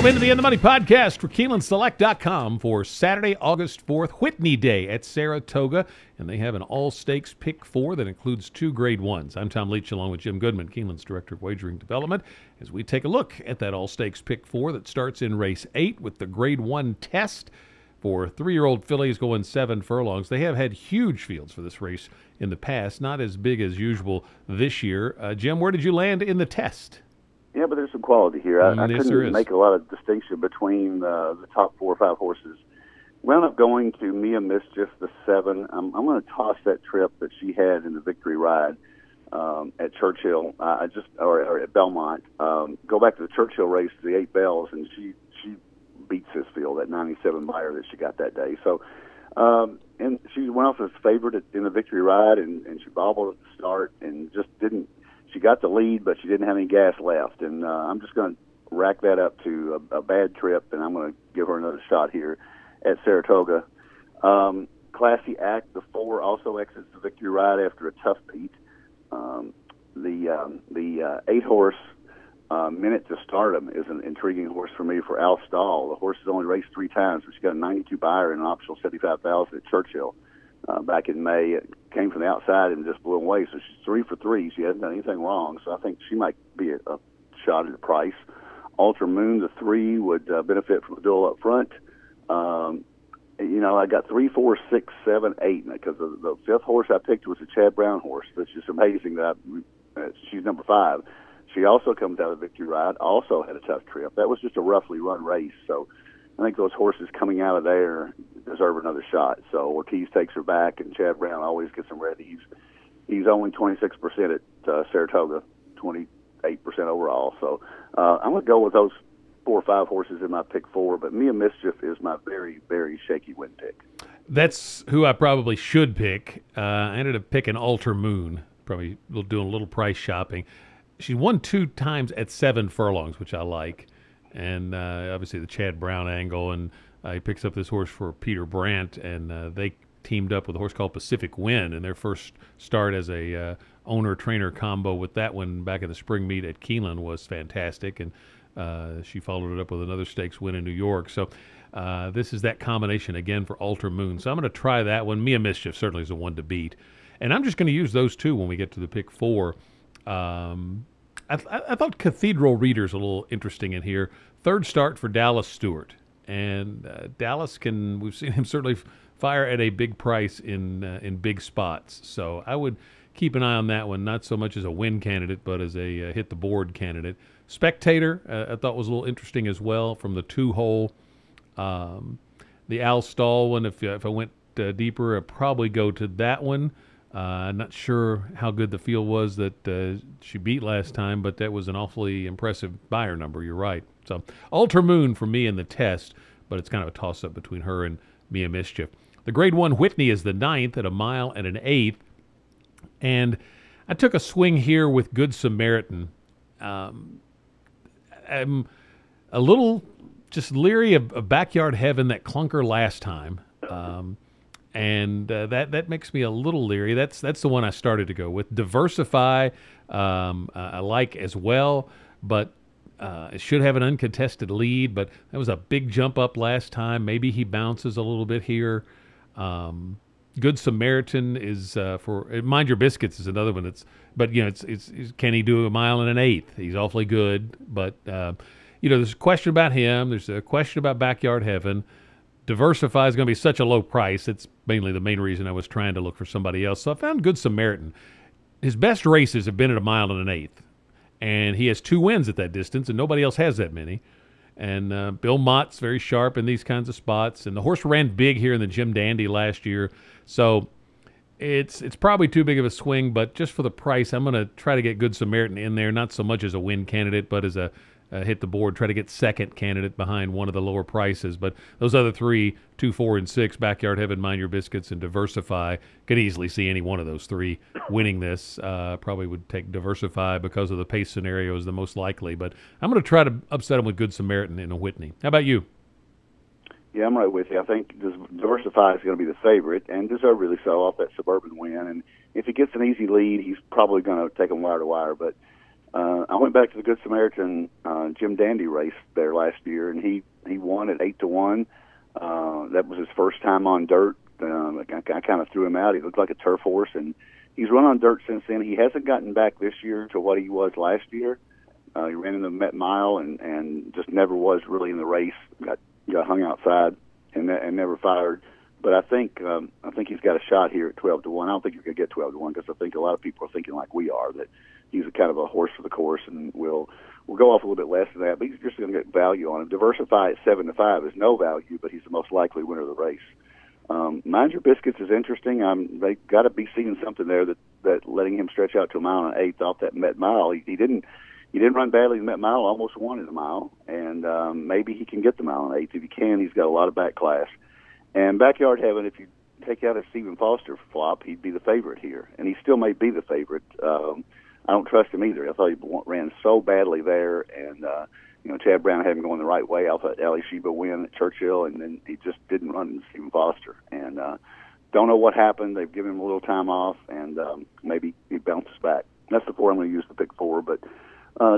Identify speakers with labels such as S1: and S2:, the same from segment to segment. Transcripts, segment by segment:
S1: Welcome into the In the Money podcast for KeenelandSelect.com for Saturday, August 4th, Whitney Day at Saratoga. And they have an all-stakes pick four that includes two grade ones. I'm Tom Leach along with Jim Goodman, Keeneland's Director of Wagering Development, as we take a look at that all-stakes pick four that starts in race 8 with the grade 1 test for 3-year-old fillies going 7 furlongs. They have had huge fields for this race in the past, not as big as usual this year. Jim, where did you land in the test?
S2: Yeah, but there's some quality here. I
S1: Yes,
S2: couldn't make a lot of distinction between the top 4 or 5 horses. Wound up going to Mia Mischief, the 7. I'm going to toss that trip that she had in the victory ride at Churchill, or at Belmont. Go back to the Churchill race, the 8 bells, and she beats this field, that 97 buyer that she got that day. So, and she went off as favorite in the victory ride, and she bobbled at the start and just didn't. She got the lead, but she didn't have any gas left. And I'm just going to rack that up to a bad trip, and I'm going to give her another shot here at Saratoga. Classy Act, the 4, also exits the victory ride after a tough beat. The 8-horse Minute to Stardom is an intriguing horse for me for Al Stahl. The horse has only raced 3 times, but she got a 92 buyer and an optional 75,000 at Churchill back in May. It came from the outside and just blew away. So she's 3 for 3. She hasn't done anything wrong. So I think she might be a shot at the price. Ultra Moon, the 3, would benefit from a duel up front. I got 3, 4, 6, 7, 8 because the 5th horse I picked was a Chad Brown horse. That's just amazing that she's number 5. She also comes out of the victory ride, also had a tough trip. That was just a roughly run race. So I think those horses coming out of there deserve another shot. So Ortiz takes her back, and Chad Brown always gets them ready. He's only 26% at Saratoga, 28% overall. So I'm going to go with those 4 or 5 horses in my pick 4, but Mia Mischief is my very, very shaky win pick.
S1: That's who I probably should pick. I ended up picking Alter Moon, probably doing a little price shopping. She won 2 times at 7 furlongs, which I like. And obviously the Chad Brown angle, and he picks up this horse for Peter Brandt, and they teamed up with a horse called Pacific Wind, and their first start as a owner-trainer combo with that one back at the spring meet at Keeneland was fantastic, and she followed it up with another stakes win in New York. So this is that combination again for Alter Moon. So I'm going to try that one. Mia Mischief certainly is the one to beat. And I'm just going to use those 2 when we get to the pick 4. I thought Cathedral Reader's a little interesting in here. 3rd start for Dallas Stewart. And Dallas we've seen him certainly fire at a big price in big spots. So I would keep an eye on that one, not so much as a win candidate, but as a hit the board candidate. Spectator, I thought was a little interesting as well from the 2-hole. The Al Stahl one, if I went deeper, I'd probably go to that one. Not sure how good the field was that she beat last time, but that was an awfully impressive buyer number. You're right. So Alter Moon for me in the test, but it's kind of a toss-up between her and Mia Mischief. The grade 1 Whitney is the 9th at 1 mile and an 1/8. And I took a swing here with Good Samaritan. I'm a little just leery of Backyard Heaven, that clunker last time. And that makes me a little leery. That's the one I started to go with. Diversify, I like as well, but it should have an uncontested lead. But that was a big jump up last time. Maybe he bounces a little bit here. Good Samaritan is for Mind Your Biscuits is another one but it's can he do 1 mile and an 1/8? He's awfully good, but there's a question about him. There's a question about Backyard Heaven. Diversify is going to be such a low price. It's mainly the main reason I was trying to look for somebody else. So I found Good Samaritan. His best races have been at 1 mile and an 1/8. And he has 2 wins at that distance, and nobody else has that many. And Bill Mott's very sharp in these kinds of spots. And the horse ran big here in the Jim Dandy last year. So it's probably too big of a swing, but just for the price, I'm going to try to get Good Samaritan in there, not so much as a win candidate, but as a hit the board, try to get second candidate behind one of the lower prices. But those other 3, 2, 4, and 6, Backyard Heaven, Mind Your Biscuits, and Diversify, could easily see any one of those 3 winning this. Probably would take Diversify because of the pace scenario is the most likely. But I'm going to try to upset him with Good Samaritan in a Whitney. How about you?
S2: Yeah, I'm right with you. I think Diversify is going to be the favorite, and deservedly so off that Suburban win. And if he gets an easy lead, he's probably going to take him wire to wire. But I went back to the Good Samaritan Jim Dandy race there last year, and he won at 8-1. That was his first time on dirt. I kind of threw him out. He looked like a turf horse, and he's run on dirt since then. He hasn't gotten back this year to what he was last year. He ran in the Met Mile and just never was really in the race. Got hung outside and never fired. But I think he's got a shot here at 12-1. I don't think you could get 12-1 because I think a lot of people are thinking like we are, that he's a kind of a horse for the course, and we'll go off a little bit less than that. But he's just going to get value on him. Diversify at 7-5 is no value, but he's the most likely winner of the race. Mind Your Biscuits is interesting. They got to be seeing something there that letting him stretch out to a mile and 1/8 off that Met Mile. He didn't run badly in the Met Mile. Almost won in the mile, and maybe he can get the mile and 1/8. If he can, he's got a lot of back class. And Backyard Heaven, if you take out a Stephen Foster flop, he'd be the favorite here, and he still may be the favorite. I don't trust him either. I thought he ran so badly there, and Chad Brown had him going the right way. I thought Ali Sheba win at Churchill, and then he just didn't run into Stephen Foster. And don't know what happened. They've given him a little time off, and maybe he bounces back. That's the 4 I'm going to use to pick 4, but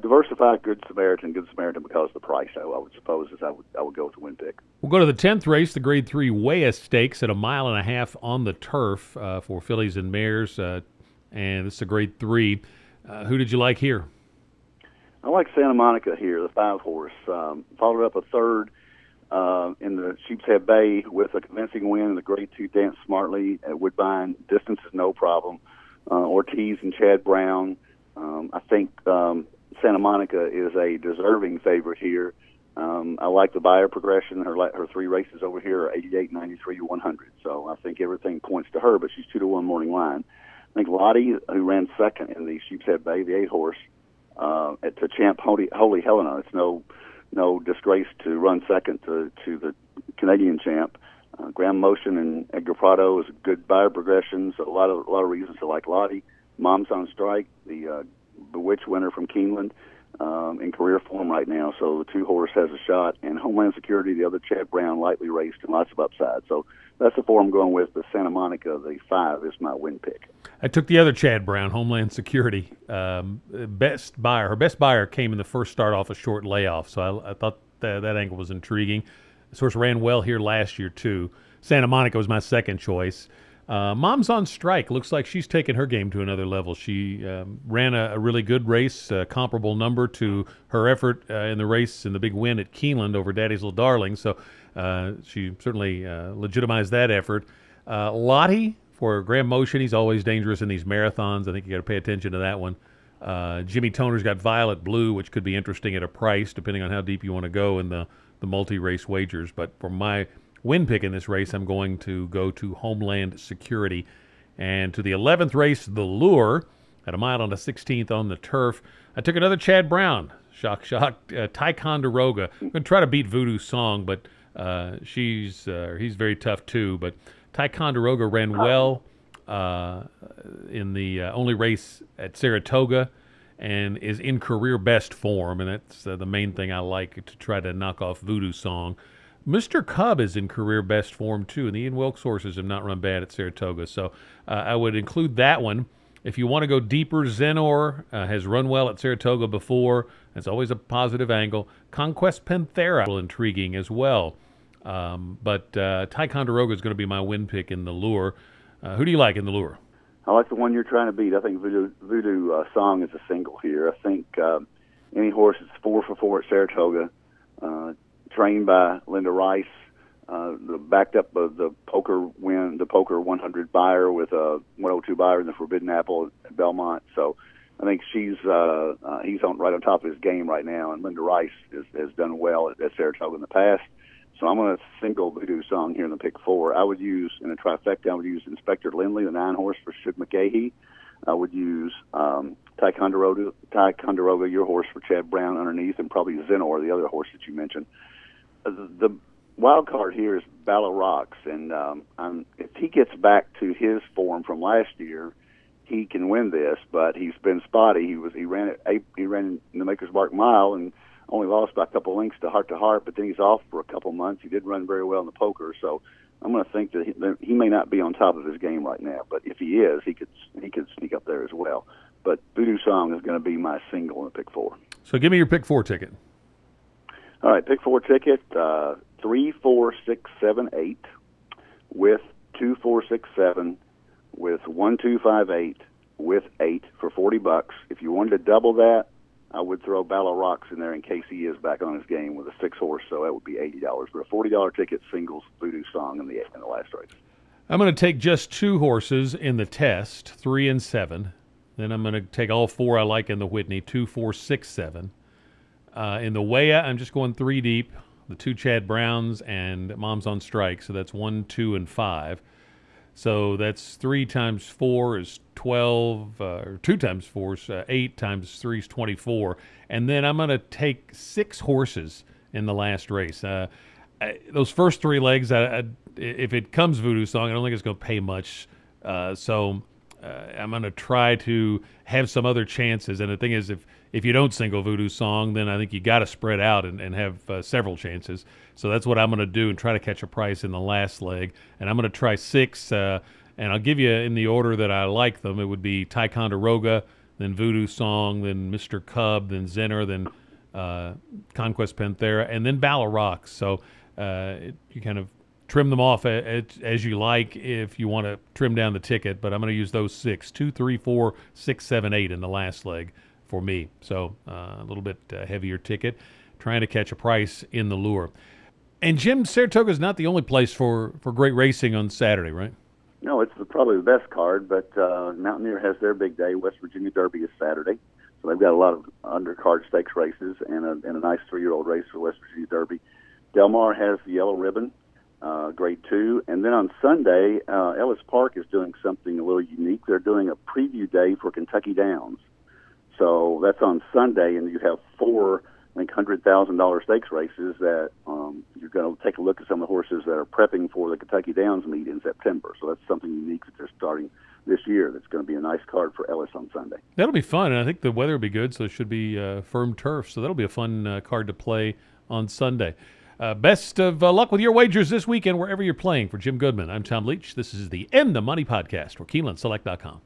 S2: diversify Good Samaritan because of the price. I would suppose I would go with the win pick.
S1: We'll go to the 10th race, the Grade 3 Weah Stakes at 1.5 miles on the turf for fillies and mares, and this is a Grade 3. Who did you like here?
S2: I like Santa Monica here, the 5-horse. Followed up a third in the Sheepshead Bay with a convincing win in the Grade 2 Dance Smartly at Woodbine. Distance is no problem. Ortiz and Chad Brown. I think Santa Monica is a deserving favorite here. I like the buyer progression. Her 3 races over here are 88, 93, 100. So I think everything points to her, but she's 2-1 morning line. I think Lottie, who ran second in the Sheepshead Bay, the 8-horse, at the champ Holy Helena. It's no disgrace to run second to the Canadian champ. Graham Motion and Edgar Prado is a good buyer progression. So a lot of reasons to like Lottie. Mom's on Strike, the Bewitched winner from Keeneland, in career form right now. So the 2-horse has a shot. And Homeland Security, the other Chad Brown, lightly raced and lots of upside. So that's the 4 I'm going with. The Santa Monica, the 5, is my win pick.
S1: I took the other Chad Brown, Homeland Security. Best buyer. Her best buyer came in the first start off a short layoff, so I thought that angle was intriguing. This horse ran well here last year, too. Santa Monica was my second choice. Mom's on Strike. Looks like she's taken her game to another level. She ran a really good race, comparable number to her effort in the race in the big win at Keeneland over Daddy's Little Darling. So she certainly legitimized that effort. Lottie for Graham Motion. He's always dangerous in these marathons. I think you got to pay attention to that one. Jimmy Toner's got Violet Blue, which could be interesting at a price, depending on how deep you want to go in the multi-race wagers. But for my win pick in this race, I'm going to go to Homeland Security. And to the 11th race, the Lure, at 1 mile and 16th on the turf. I took another Chad Brown. Shock. Ticonderoga. I'm going to try to beat Voodoo Song, but he's very tough too. But Ticonderoga ran well in the only race at Saratoga and is in career best form, and that's the main thing I like to try to knock off Voodoo Song. Mr. Cub is in career best form too, and the Ian Wilkes horses have not run bad at Saratoga, so I would include that one. If you want to go deeper, Zenor has run well at Saratoga before. That's always a positive angle. Conquest Panthera, a little intriguing as well. But Ticonderoga is going to be my win pick in the Lure. Who do you like in the Lure?
S2: I like the one you're trying to beat. I think Voodoo Song is a single here. I think any horse that's 4 for 4 at Saratoga, trained by Linda Rice, backed up of the poker 100 buyer with a 102 buyer in the Forbidden Apple at Belmont. So I think he's right on top of his game right now, and Linda Rice has done well at Saratoga in the past. So I'm going to single Voodoo Song here in the pick 4. I would use, in a trifecta, I would use Inspector Lindley, the 9-horse for Shug McGahee. I would use Ticonderoga, your horse, for Chad Brown underneath, and probably Zenor, the other horse that you mentioned. The wild card here is Bala Rocks, and if he gets back to his form from last year, he can win this. But he's been spotty. He ran in the Maker's Mark Mile and only lost by a couple lengths to Heart, but then he's off for a couple months. He did run very well in the poker, so I'm going to think that he may not be on top of his game right now. But if he is, he could sneak up there as well. but Voodoo Song is going to be my single in pick 4.
S1: So give me your pick 4 ticket.
S2: All right, pick 4 ticket, 3, 4, 6, 7, 8 with 2, 4, 6, 7 with 1, 2, 5, 8 with 8 for $40. If you wanted to double that, I would throw Battle Rocks in there in case he is back on his game with a 6 horse, so that would be $80. But a $40 ticket, singles, Voodoo Song in the last race.
S1: I'm going to take just 2 horses in the test, 3 and 7. Then I'm going to take all 4 I like in the Whitney, 2, 4, 6, 7. In the Weah, I'm just going 3 deep, the 2 Chad Browns and Mom's on Strike, so that's 1, 2, and 5. So that's 3 times 4 is 12, or 2 times 4 is 8, times 3 is 24. And then I'm going to take 6 horses in the last race. Those first 3 legs, if it comes Voodoo Song, I don't think it's going to pay much. So I'm going to try to have some other chances. And the thing is, if you don't single Voodoo Song, then I think you got to spread out and have several chances. So that's what I'm going to do and try to catch a price in the last leg. And I'm going to try 6, and I'll give you in the order that I like them. It would be Ticonderoga, then Voodoo Song, then Mr. Cub, then Zenner, then Conquest Panthera, and then Battle Rocks. So you kind of trim them off as you like if you want to trim down the ticket, but I'm going to use those 6, 2, 3, 4, 6, 7, 8 in the last leg for me. So a little bit heavier ticket, trying to catch a price in the lure. And Jim, Saratoga is not the only place for great racing on Saturday, right?
S2: No, it's probably the best card, but Mountaineer has their big day. West Virginia Derby is Saturday, so they've got a lot of undercard stakes races and a nice 3-year-old race for West Virginia Derby. Del Mar has the Yellow Ribbon, Grade 2, and then on Sunday, Ellis Park is doing something a little unique. They're doing a preview day for Kentucky Downs. So that's on Sunday, and you have 4, I think, $100,000 stakes races that you're going to take a look at some of the horses that are prepping for the Kentucky Downs meet in September. So that's something unique that they're starting this year. That's going to be a nice card for Ellis on Sunday.
S1: That'll be fun, and I think the weather will be good, so it should be firm turf. So that'll be a fun card to play on Sunday. Best of luck with your wagers this weekend, wherever you're playing. For Jim Goodman, I'm Tom Leach. This is the In the Money Podcast for KeenelandSelect.com.